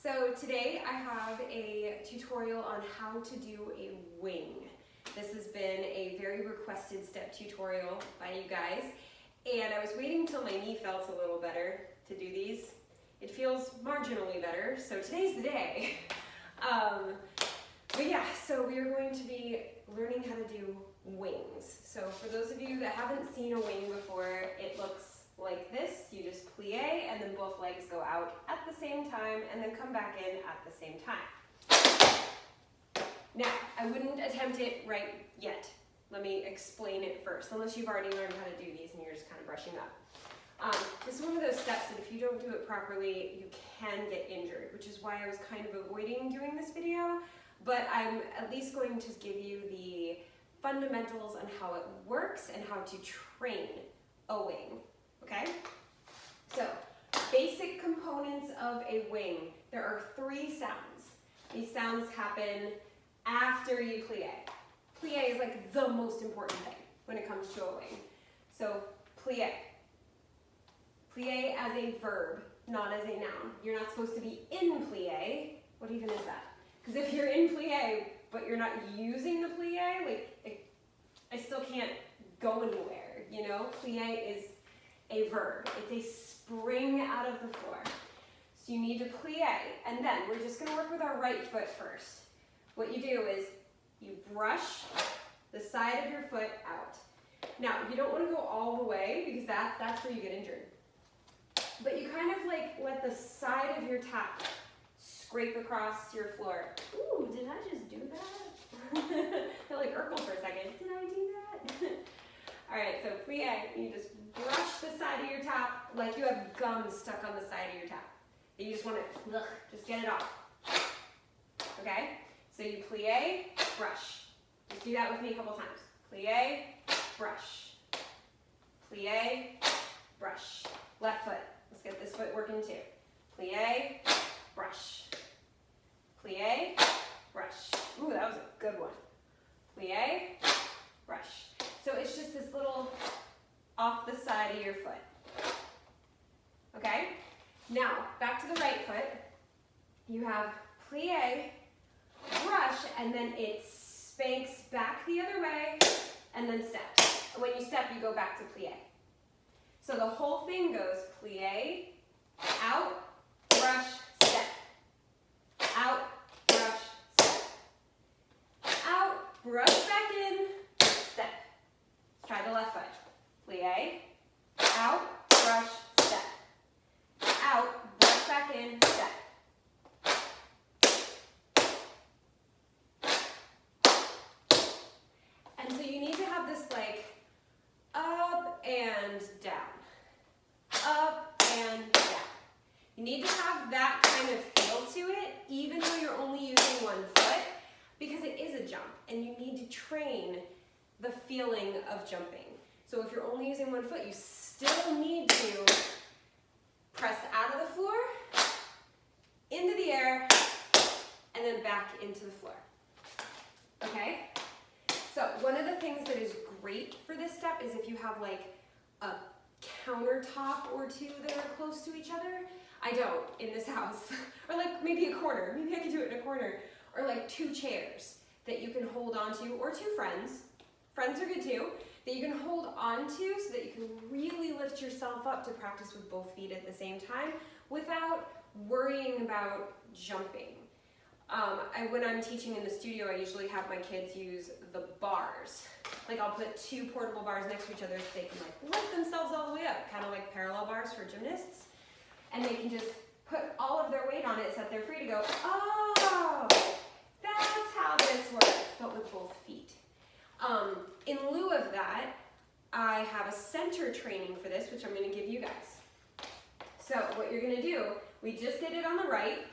So today I have a tutorial on how to do a wing. This has been a very requested step tutorial by you guys, and I was waiting until my knee felt a little better to do these. It feels marginally better, so today's the day. But yeah, so we are going to be learning how to do wings. So for those of you that haven't seen a wing before, it looks like this. You just plie and then both legs go out at the same time and then come back in at the same time. Now, I wouldn't attempt it right yet. Let me explain it first, unless you've already learned how to do these and you're just kind of brushing up. This is one of those steps that if you don't do it properly, you can get injured, which is why I was kind of avoiding doing this video, but I'm at least going to give you the fundamentals on how it works and how to train a wing, okay? So, basic components of a wing. There are 3 sounds. These sounds happen after you plie. Plie is like the most important thing when it comes to a wing. So, plie. Plie as a verb, not as a noun. You're not supposed to be in plie. What even is that? Because if you're in plie, but you're not using the plie, like, I still can't go anywhere, you know? Plie is a verb. It's a spring out of the floor. So you need to plie, and then we're just going to work with our right foot first. What you do is you brush the side of your foot out. Now, you don't want to go all the way because that's where you get injured. But you kind of like let the side of your tap scrape across your floor. Ooh, did I just do that? I like Urkel for a second. Did I do that? All right, so plie, you just brush the side of your tap like you have gum stuck on the side of your tap. You just want to, just get it off. Okay? So you plie, brush. Just do that with me a couple times. Plie, brush. Plie, brush. Left foot. Let's get this foot working too. Plie, brush. Plie, brush. Ooh, that was a good one. Plie, brush. So it's just this little off the side of your foot. Okay? Now, back to the right foot. You have plie, brush, and then it spanks back the other way, and then step. When you step, you go back to plie. So the whole thing goes plie, out, brush, step. Out, brush, step. Out, brush back in, step. Let's try the left foot. Plie, out, brush, step. Out, brush back in, step. And so you need to have this like up and down. Up and down. You need to have that kind of feel to it, even though you're only using one foot, because it is a jump, and you need to train the feeling of jumping. So if you're only using one foot, you still need to press out of the floor, into the air, and then back into the floor. Okay? So one of the things that is great for this step is if you have like a countertop or 2 that are close to each other. I don't in this house. Or like maybe a corner. Maybe I could do it in a corner. Or like 2 chairs that you can hold onto, or 2 friends. Friends are good too. That you can hold onto so that you can really lift yourself up to practice with both feet at the same time without worrying about jumping. When I'm teaching in the studio, I usually have my kids use the bars. Like I'll put 2 portable bars next to each other so they can like lift themselves all the way up, kind of like parallel bars for gymnasts. And they can just put all of their weight on it so that they're free to go, oh, that's how this works, but with both feet. In lieu of that, I have a center training for this, which I'm going to give you guys. So what you're going to do, we just did it on the right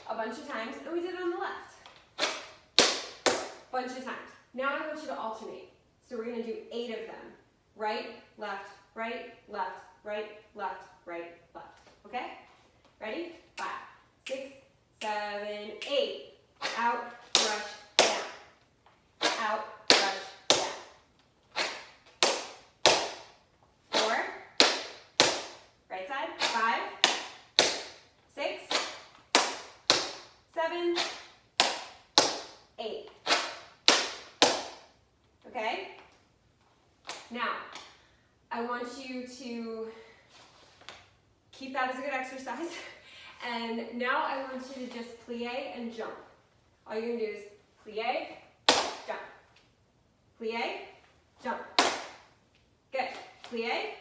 a bunch of times, and we did it on the left a bunch of times. Now I want you to alternate. So we're going to do 8 of them. Right, left, right, left, right, left, right, left. Okay? Ready? 5, 6, 7, 8. Out, brush, down. Out, brush, down. 4. Right side. 5, 6, I want you to keep that as a good exercise. And now I want you to just plie and jump. All you're gonna do is plie, jump. Plie, jump. Good. Plie,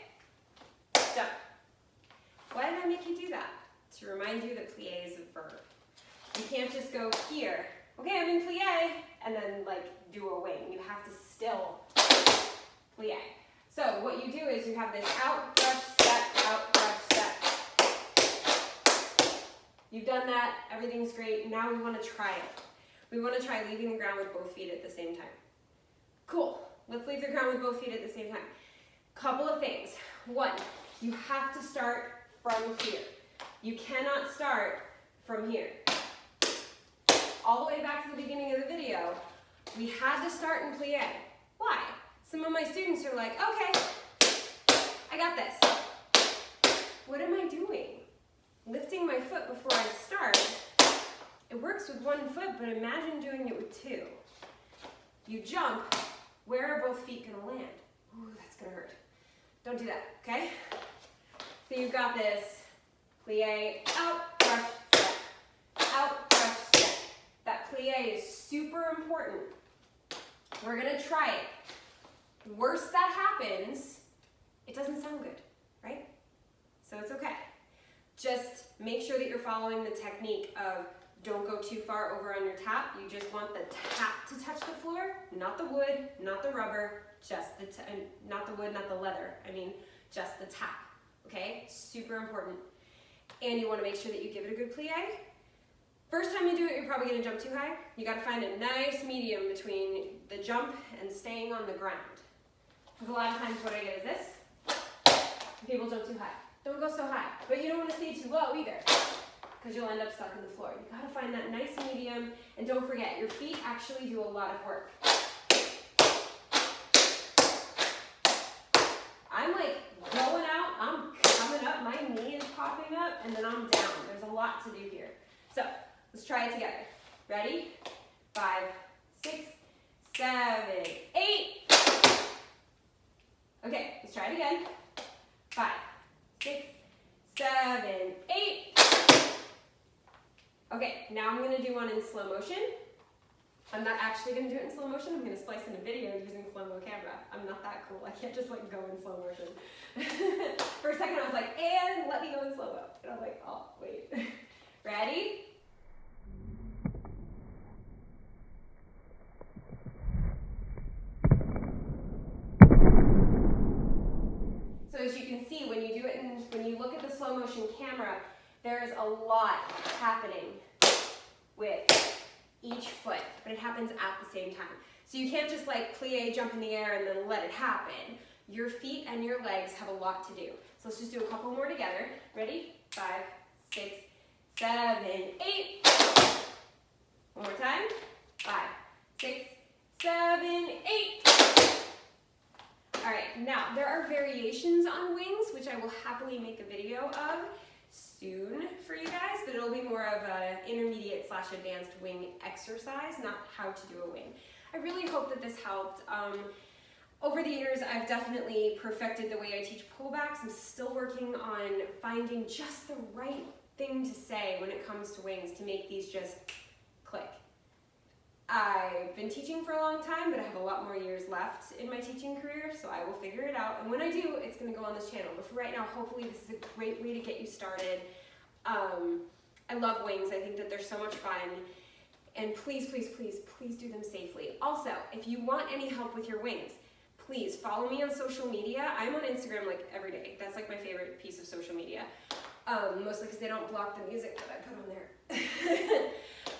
jump. Why did I make you do that? To remind you that plie is a verb. You can't just go here, okay, I'm in plie, and then like do a wing. You have to still plie. So what you do is you have this out, brush, step, out, brush, step. You've done that, everything's great. Now we want to try it. We want to try leaving the ground with both feet at the same time. Cool, let's leave the ground with both feet at the same time. Couple of things. One, you have to start from here. You cannot start from here. All the way back to the beginning of the video, we had to start in plie. Why? Some of my students are like, okay, I got this. What am I doing? Lifting my foot before I start. It works with one foot, but imagine doing it with two. You jump, where are both feet gonna land? Ooh, that's gonna hurt. Don't do that, okay? So you've got this, plie, out, brush, step, out, brush, step. That plie is super important. We're gonna try it. Worst that happens, it doesn't sound good, right? So it's okay. Just make sure that you're following the technique of don't go too far over on your tap. You just want the tap to touch the floor, not the wood, not the rubber, just the, not the wood, not the leather. I mean, just the tap, okay? Super important. And you wanna make sure that you give it a good plie. First time you do it, you're probably gonna jump too high. You gotta find a nice medium between the jump and staying on the ground. Because a lot of times what I get is this. People jump too high. Don't go so high, but you don't want to stay too low either, because you'll end up stuck in the floor. You gotta find that nice medium, and don't forget, your feet actually do a lot of work. I'm like going out, I'm coming up, my knee is popping up, and then I'm down. There's a lot to do here. So, let's try it together. Ready? 5, 6, 7, 8. Okay, let's try it again. 5, 6, 7, 8. Okay, now I'm gonna do one in slow motion. I'm not actually gonna do it in slow motion. I'm gonna splice in a video using slow-mo camera. I'm not that cool. I can't just like go in slow motion. For a second I was like, and let me go in slow-mo. And I was like, oh, wait. Ready? So as you can see, when you do it when you look at the slow motion camera, there is a lot happening with each foot, but it happens at the same time. So you can't just like plie, jump in the air, and then let it happen. Your feet and your legs have a lot to do. So let's just do a couple more together. Ready? 5, 6, 7, 8. One more time. 5, 6, 7, 8. All right, now there are variations on wings, which I will happily make a video of soon for you guys, but it'll be more of an intermediate / advanced wing exercise, not how to do a wing. I really hope that this helped. Over the years, I've definitely perfected the way I teach pullbacks. I'm still working on finding just the right thing to say when it comes to wings to make these just click. I've been teaching for a long time, but I have a lot more years left in my teaching career, so I will figure it out. And when I do, it's going to go on this channel. But for right now, hopefully this is a great way to get you started. I love wings. I think that they're so much fun. And please, please, please, please do them safely. Also, if you want any help with your wings, please follow me on social media. I'm on Instagram like every day. That's like my favorite piece of social media. Mostly because they don't block the music that I put on there.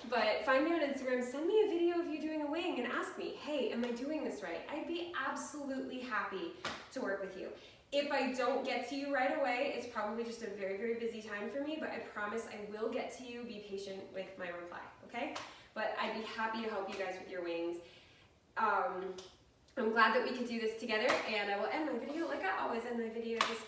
But find me on Instagram, send me a video of you doing a wing and ask me, hey, am I doing this right? I'd be absolutely happy to work with you. If I don't get to you right away, it's probably just a very, very busy time for me, but I promise I will get to you. Be patient with my reply, okay? But I'd be happy to help you guys with your wings. I'm glad that we could do this together, and I will end my video like I always end my video, just